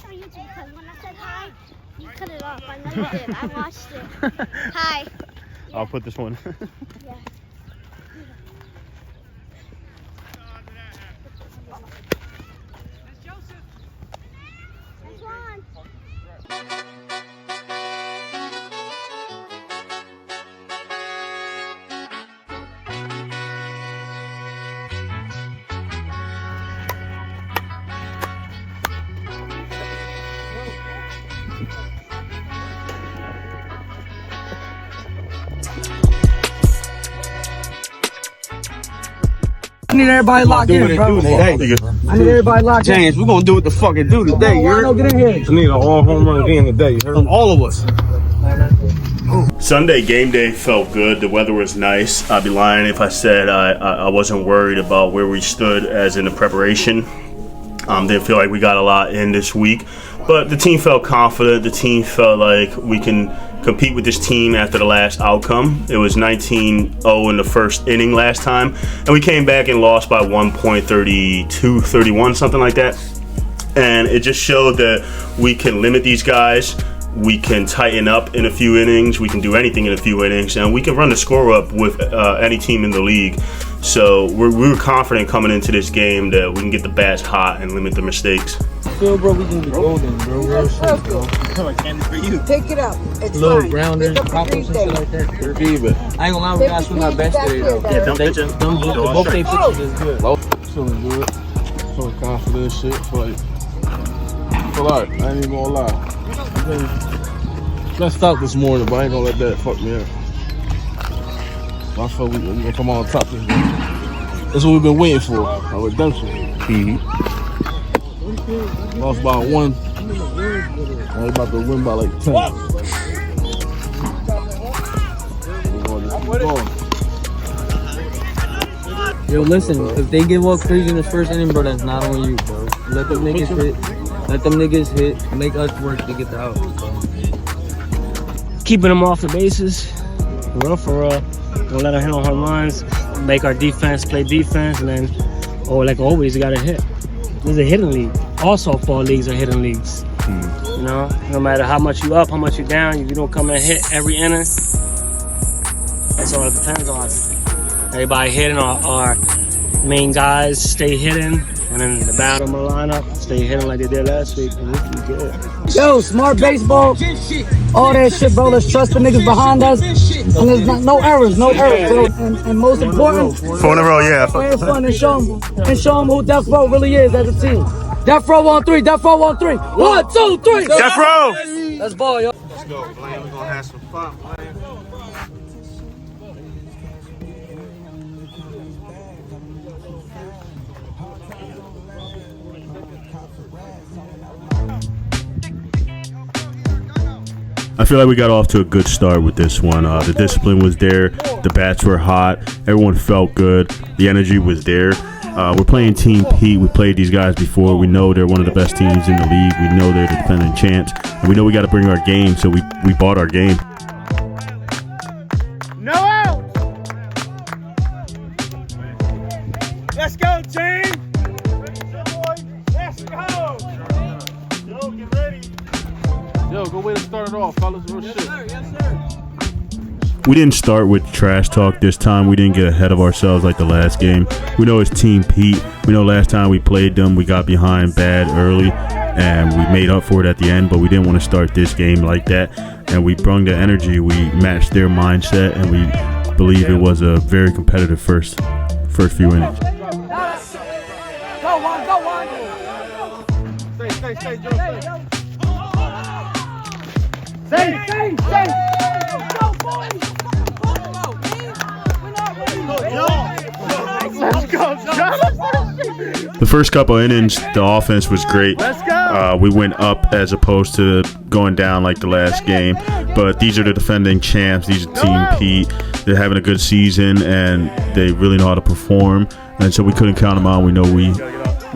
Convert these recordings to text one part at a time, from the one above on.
on YouTube because when I said hi, you cut it off. I know you did. I watched it. Hi. Yeah. I'll put this one. Yeah. That's one. I need everybody locked in, bro. I need everybody locked in. James, we're gonna do what the fuck it do today. You heard? Get in here. I need an all home run game today. You heard? From all of us. Sunday game day felt good. The weather was nice. I'd be lying if I said I wasn't worried about where we stood as in the preparation. Didn't feel like we got a lot in this week, but the team felt confident. The team felt like we can compete with this team after the last outcome. It was 19-0 in the first inning last time, and we came back and lost by 1.32-31, something like that. And it just showed that we can limit these guys. We can tighten up in a few innings. We can do anything in a few innings, and we can run the score up with any team in the league. So we were confident coming into this game that we can get the bats hot and limit the mistakes. Feel, bro, we can be golden, bro. Real shit, bro. Take it up. It's Little fine. grounders, poppers, and shit like that. I ain't gonna lie, we got some of our best today, though. Yeah, don't pitch it. Both their pitches is good. Feeling good. Feeling confident shit. Feel like, I ain't even gonna lie. I've been stressed out this morning, but I ain't gonna let that fuck me up. I feel we gonna come on top this game. That's what we've been waiting for, a redemption. Lost by 1. Now we about to win by like 10. Yo, listen, if they give up crazy in the first inning, bro, that's not on you, bro. Let them niggas hit. Let them niggas hit. Make us work to get the out. Keeping them off the bases, for real. Don't let them hit on home runs. Make our defense play defense, and then, like always, you gotta hit. This is a hitting league. All softball leagues are hitting leagues. You know, no matter how much you up, how much you down, if you don't come and hit every inning, that's all it depends on. Everybody hitting, our main guys stay hitting, and then the bottom of the lineup stay hitting like they did last week, and this is good. Yo, smart baseball, all that shit, bro. Let's trust the niggas behind us. And there's no errors, bro. And most important, 4 in a row, yeah. playing fun and show them who Death Row really is as a team. Death Row on 3, Death Row on 3. 1, 2, 3. Death Row! Let's ball, yo. Let's go, Blaine. We're gonna have some fun, Blaine. I feel like we got off to a good start with this one. The discipline was there. The bats were hot. Everyone felt good. The energy was there. We're playing Team Pete. We played these guys before. We know they're one of the best teams in the league. We know they're the defending champs. And we know we got to bring our game, so we bought our game. No out! Let's go, team! Let's go! Yo, get ready. Yo, good way to start it off, fellas. Real shit. We didn't start with trash talk this time. We didn't get ahead of ourselves like the last game. We know it's Team Pete. We know last time we played them, we got behind bad early, and we made up for it at the end, but we didn't want to start this game like that. And we brought the energy. We matched their mindset, and we believe it was a very competitive first few innings. Go one. Stay, Joe, stay. Stay. Let's go, The first couple innings, the offense was great. Let's go. We went up as opposed to going down like the last game. But these are the defending champs. These are Team Pete. They're having a good season, and they really know how to perform. And so we couldn't count them out. We know we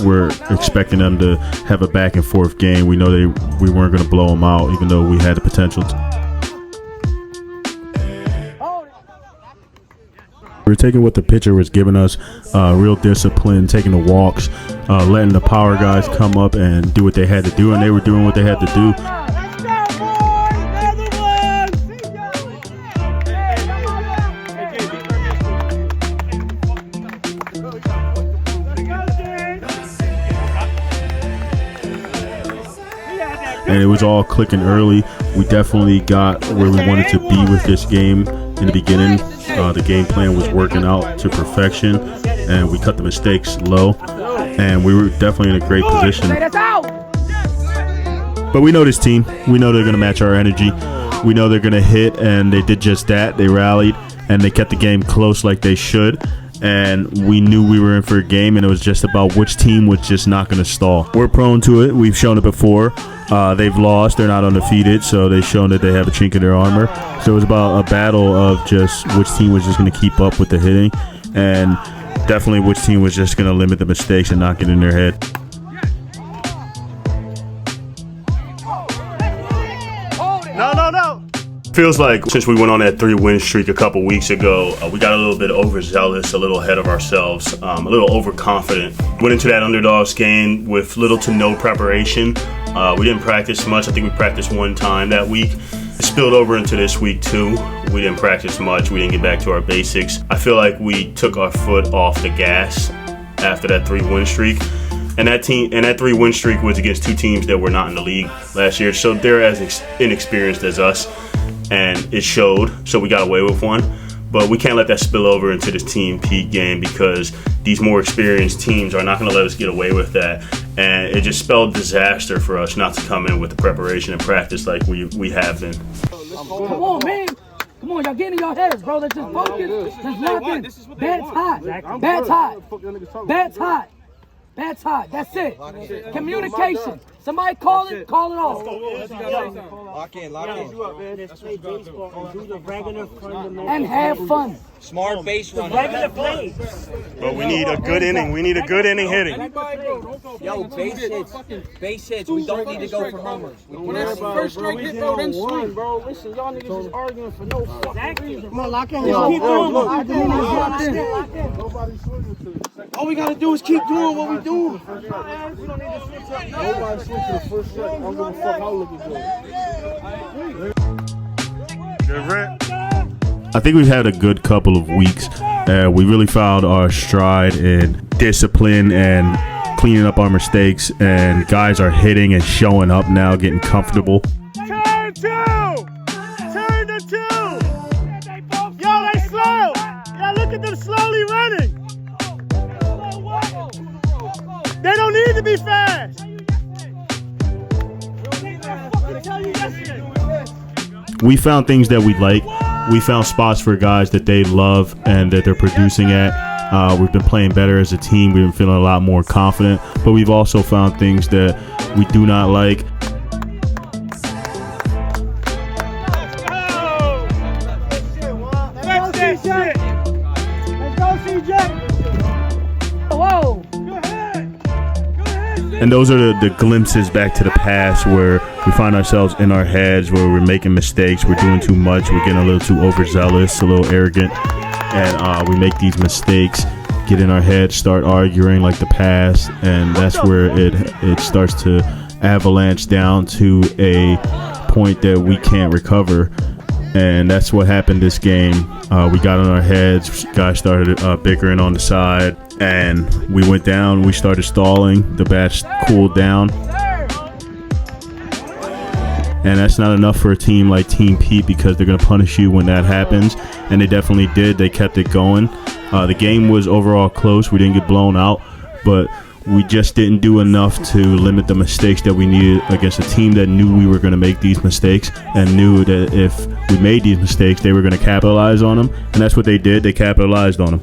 were expecting them to have a back and forth game. We know we weren't going to blow them out, even though we had the potential to. We're taking what the pitcher was giving us, real discipline, taking the walks, letting the power guys come up and do what they had to do, and they were doing what they had to do. And it was all clicking early. We definitely got where we wanted to be with this game in the beginning. The game plan was working out to perfection, and we cut the mistakes low, and we were definitely in a great position. But we know this team. We know they're going to match our energy. We know they're going to hit, and they did just that. They rallied, and they kept the game close like they should. And we knew we were in for a game, and it was just about which team was just not going to stall. We're prone to it. We've shown it before. They've lost. They're not undefeated, so they've shown that they have a chink in their armor. So it was about a battle of just which team was just going to keep up with the hitting, and definitely which team was just going to limit the mistakes and not get in their head. No. Feels like since we went on that 3-win streak a couple weeks ago, we got a little bit overzealous, a little ahead of ourselves, a little overconfident. Went into that underdogs game with little to no preparation. We didn't practice much. I think we practiced one time that week. It spilled over into this week too. We didn't practice much. We didn't get back to our basics. I feel like we took our foot off the gas after that 3-win streak. And that 3-win streak was against two teams that were not in the league last year. So they're as inexperienced as us. And it showed, so we got away with one. But we can't let that spill over into this Team Pete game, because these more experienced teams are not going to let us get away with that. And it just spelled disaster for us not to come in with the preparation and practice like we have been. Come on, man. Come on, y'all get in your heads, bro. Let's just focus. Just lock in. Bat's hot. Bat's hot. Bat's hot. Bat's hot. That's it. Communication. Somebody call it off. Lock in. And have fun. Smart base running. But we need a good inning. We need a good inning hitting. Yo, base hits. We don't need to go for homers. When that's the first strike hit, bro, then swing. Bro, listen, y'all niggas is arguing for no fucking reason. Come on, lock in. Keep doing what we doing. Nobody's swinging to it. All we gotta do is keep doing what we doing. Nobody swing to the first strike. I don't give a fuck how looking good. I think we've had a good couple of weeks. We really found our stride in discipline and cleaning up our mistakes, and guys are hitting and showing up now, getting comfortable. Turn to two. Yo, they slow. Yeah, look at them slowly running. They don't need to be fast. We found things that we like. We found spots for guys that they love and that they're producing at. We've been playing better as a team. We've been feeling a lot more confident. But we've also found things that we do not like. Let's go, CJ. Whoa. And those are the glimpses back to the past where we find ourselves in our heads, where we're making mistakes, we're doing too much, we're getting a little too overzealous, a little arrogant, and we make these mistakes, get in our heads, start arguing like the past, and that's where it starts to avalanche down to a point that we can't recover. And that's what happened this game. We got in our heads, guys started bickering on the side, and we went down, we started stalling, the bats cooled down. And that's not enough for a team like Team Pete, because they're going to punish you when that happens. And they definitely did. They kept it going. The game was overall close. We didn't get blown out, but we just didn't do enough to limit the mistakes that we needed against a team that knew we were going to make these mistakes and knew that if we made these mistakes, they were going to capitalize on them. And that's what they did. They capitalized on them.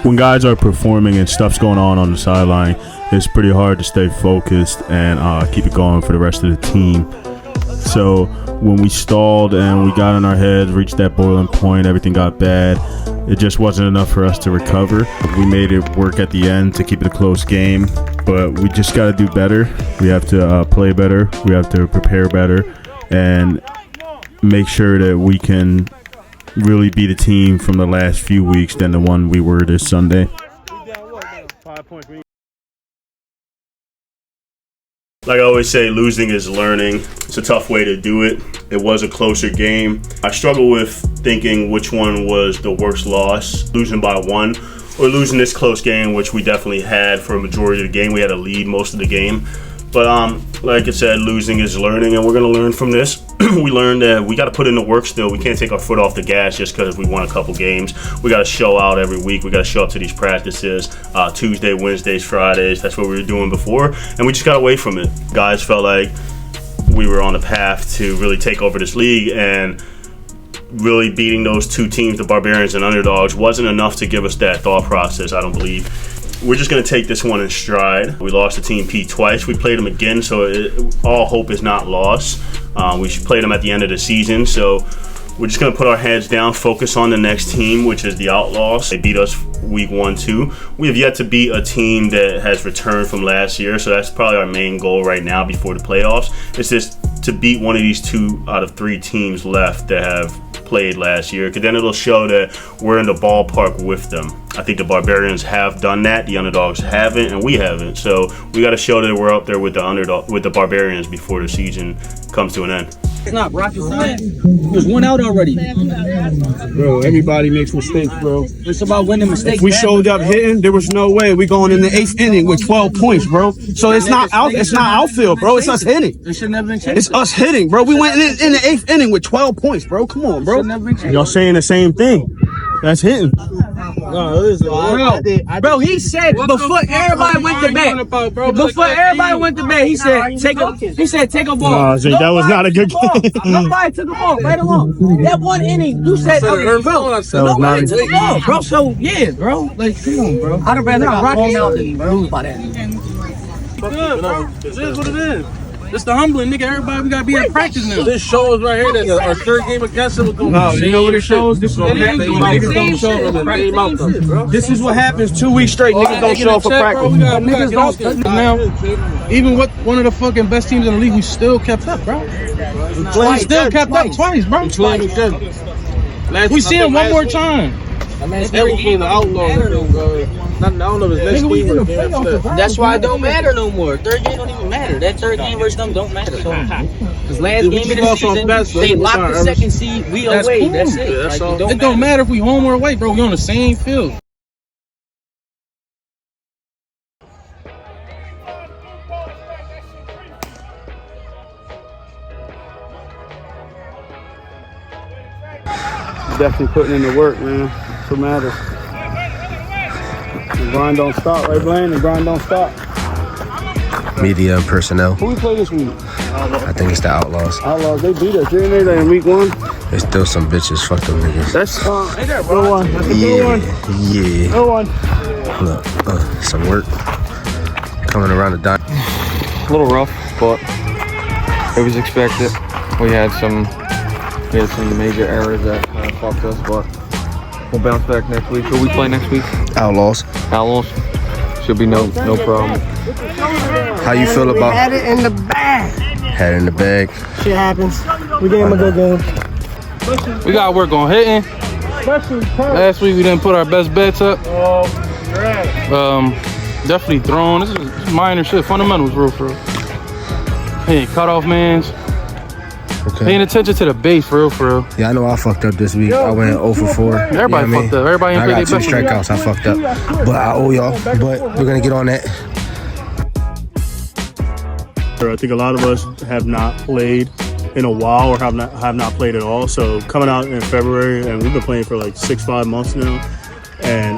When guys are performing and stuff's going on the sideline, it's pretty hard to stay focused and keep it going for the rest of the team. So when we stalled and we got in our heads, reached that boiling point, everything got bad. It just wasn't enough for us to recover. We made it work at the end to keep it a close game, but we just got to do better. We have to play better. We have to prepare better and make sure that we can really be the team from the last few weeks than the one we were this Sunday. Like I always say, losing is learning. It's a tough way to do it. It was a closer game. I struggle with thinking which one was the worst loss, losing by 1 or losing this close game, which we definitely had for a majority of the game. We had a lead most of the game. But like I said, losing is learning, and we're going to learn from this. We learned that we got to put in the work still. We can't take our foot off the gas just because we won a couple games. We got to show out every week. We got to show up to these practices, Tuesday, Wednesdays, Fridays. That's what we were doing before, and we just got away from it. Guys felt like we were on a path to really take over this league, and really beating those two teams, the Barbarians and Underdogs, wasn't enough to give us that thought process, I don't believe. We're just going to take this one in stride. We lost to Team P twice. We played them again, so all hope is not lost. We played them at the end of the season, so we're just going to put our heads down, focus on the next team, which is the Outlaws. They beat us week 1, 2. We have yet to beat a team that has returned from last year, so that's probably our main goal right now before the playoffs. It's just to beat one of these 2 out of 3 teams left that have played last year, because then it'll show that we're in the ballpark with them. I think the Barbarians have done that, the Underdogs haven't, and we haven't. So we got to show that we're up there with the Barbarians before the season comes to an end. It's not rocket science. There's 1 out already. Bro, everybody makes mistakes, bro. It's about winning mistakes. If we showed up hitting, there was no way we going in the 8th inning with 12 points, bro. So it's not outfield, bro. It's us hitting. It should never been changed. It's us hitting, bro. We went in the 8th inning with 12 points, bro. Come on, bro. Y'all saying the same thing. That's hitting. Bro, he said before everybody went to bed, he said take a ball. No, that was not a good game. Nobody took a ball right along. That 1 inning, you said, bro, nobody took a ball, bro. So yeah, bro, like come on, bro. I'd have rather Rocky out than lose by that. Good, bro. It is what it is. It's the humbling, nigga. Everybody, we gotta be at practice now. This shows right here that our third game against it was going to be. You know what it shows? This is what happens. This is what happens 2 weeks straight. Niggas don't show up for practice. Niggas don't. Now, even with one of the fucking best teams in the league, we still kept up, bro. We still kept up twice, bro. We see him one more time. That was for the Outlaws. I don't know if it's next week. That's why it don't matter no more. Third game don't even matter. That third game versus them don't matter. Because last game of the season, they locked the second seed. We away. That's it. It don't matter if we home or away, bro. We on the same field. Definitely putting in the work, man. That's what matters. The grind don't stop, right, Blaine? The grind don't stop. Media and personnel. Who we play this week? I think it's the Outlaws. Outlaws, they beat us, didn't they? In week 1. There's still some bitches. Fuck them niggas. That's good one. That's a good one. Yeah. Good one. Look, some work coming around the dime. A little rough, but it was expected. We had some major errors that fucked us, but we'll bounce back next week. Who we play next week? Outlaws. Outlaws. Should be no problem. How you feel about? Had it in the bag. Had it in the bag. Shit happens. We gave him a good game. We got to work on hitting. Last week we didn't put our best bets up. Definitely throwing. This is minor shit. Fundamentals, real for real. Hey, cutoff mans. Okay. Paying attention to the base, for real. Yeah, I know I fucked up this week. I went 0 for 4. Everybody fucked up. Everybody I got 2 strikeouts. I fucked up. But I owe y'all. But we're going to get on that. I think a lot of us have not played in a while or have not played at all. So coming out in February, and we've been playing for like 6-5 months now. And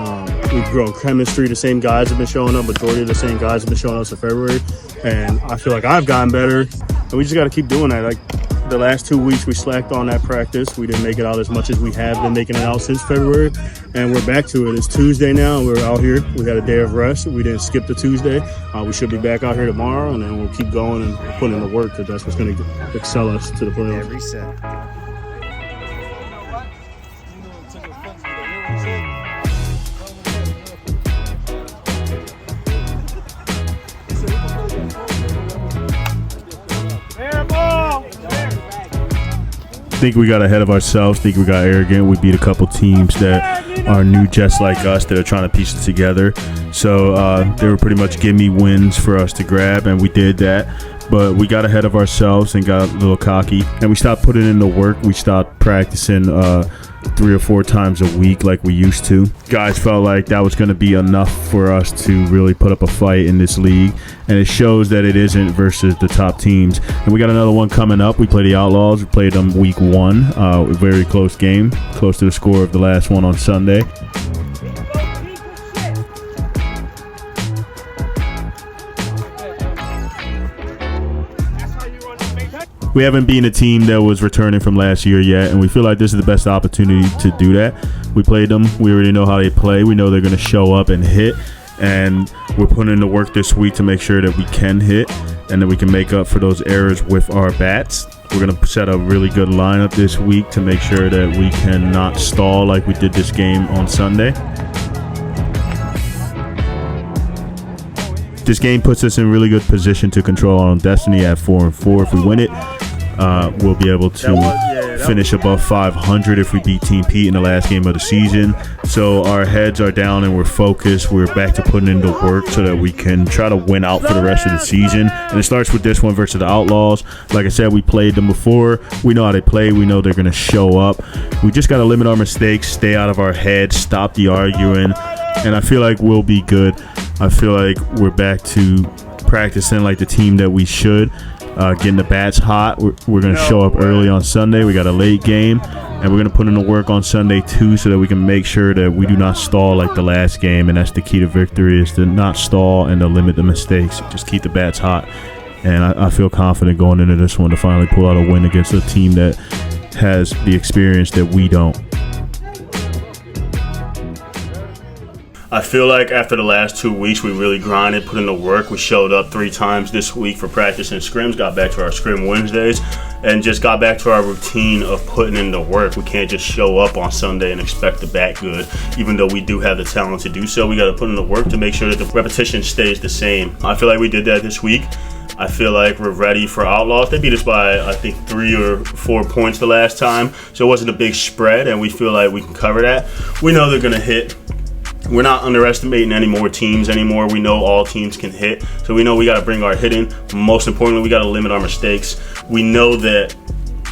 we've grown chemistry. The same guys have been showing up. Majority of the same guys have been showing up in February. And I feel like I've gotten better. And we just got to keep doing that. Like, The last 2 weeks we slacked on that practice. We didn't make it out as much as we have been making it out since February, and we're back to it. It's Tuesday now, and we're out here. We had a day of rest. We didn't skip the Tuesday. We should be back out here tomorrow, and then we'll keep going and putting in the work, because that's what's going to excel us to the playoffs. Every set. Think we got ahead of ourselves, think we got arrogant. We beat a couple teams that are new just like us, that are trying to piece it together. So they were pretty much gimme wins for us to grab, and we did that. But we got ahead of ourselves and got a little cocky, and we stopped putting in the work. We stopped practicing 3 or 4 times a week like we used to. Guys felt like that was going to be enough for us to really put up a fight in this league, and it shows that it isn't versus the top teams. And we got another one coming up. We play the Outlaws. We played them week 1, a very close game, close to the score of the last one on Sunday. We haven't been a team that was returning from last year yet, and we feel like this is the best opportunity to do that. We played them. We already know how they play. We know they're going to show up and hit, and we're putting in the work this week to make sure that we can hit and that we can make up for those errors with our bats. We're going to set a really good lineup this week to make sure that we can not stall like we did this game on Sunday. This game puts us in really good position to control our own destiny at 4-4. If we win it, we'll be able to finish above 500 if we beat Team Pete in the last game of the season. So our heads are down and we're focused. We're back to putting in the work so that we can try to win out for the rest of the season. And it starts with this one versus the Outlaws. Like I said, we played them before. We know how they play. We know they're going to show up. We just got to limit our mistakes, stay out of our heads, stop the arguing, and I feel like we'll be good. I feel like we're back to practicing like the team that we should, getting the bats hot. We're going to show up early on Sunday. We got a late game, and we're going to put in the work on Sunday too, so that we can make sure that we do not stall like the last game. And that's the key to victory, is to not stall and to limit the mistakes. Just keep the bats hot. And I feel confident going into this one to finally pull out a win against a team that has the experience that we don't. I feel like after the last 2 weeks, we really grinded, put in the work. We showed up 3 times this week for practice and scrims, got back to our scrim Wednesdays, and just got back to our routine of putting in the work. We can't just show up on Sunday and expect to bat good, even though we do have the talent to do so. We got to put in the work to make sure that the repetition stays the same. I feel like we did that this week. I feel like we're ready for Outlaws. They beat us by, I think, 3 or 4 points the last time, so it wasn't a big spread, and we feel like we can cover that. We know they're going to hit. We're not underestimating any more teams anymore. We know all teams can hit, so we know we got to bring our hitting. Most importantly, we got to limit our mistakes. We know that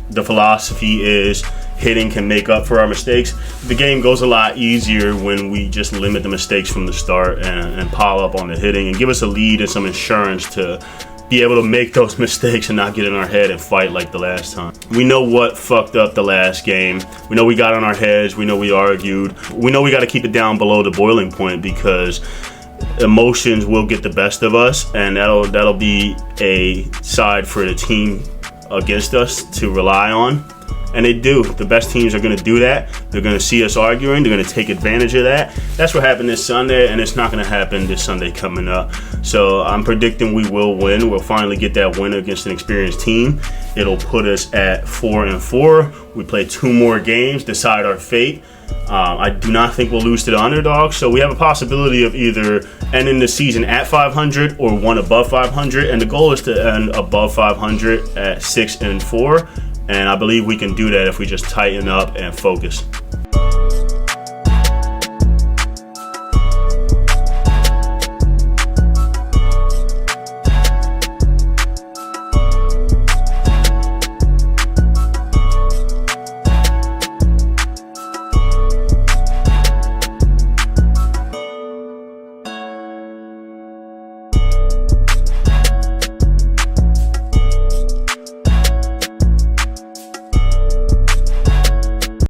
the philosophy is hitting can make up for our mistakes. The game goes a lot easier when we just limit the mistakes from the start and pile up on the hitting and give us a lead and some insurance to be able to make those mistakes and not get in our head and fight like the last time. We know what fucked up the last game. We know we got on our heads. We know we argued. We know we got to keep it down below the boiling point, because emotions will get the best of us, and that'll be a side for the team against us to rely on. And they do. The best teams are going to do that. They're going to see us arguing. They're going to take advantage of that. That's what happened this Sunday, and it's not going to happen this Sunday coming up. So I'm predicting we will win. We'll finally get that win against an experienced team. It'll put us at 4-4. We play 2 more games, decide our fate. I do not think we'll lose to the underdog, so we have a possibility of either ending the season at 500 or 1 above 500, and the goal is to end above 500 at 6-4. And I believe we can do that if we just tighten up and focus.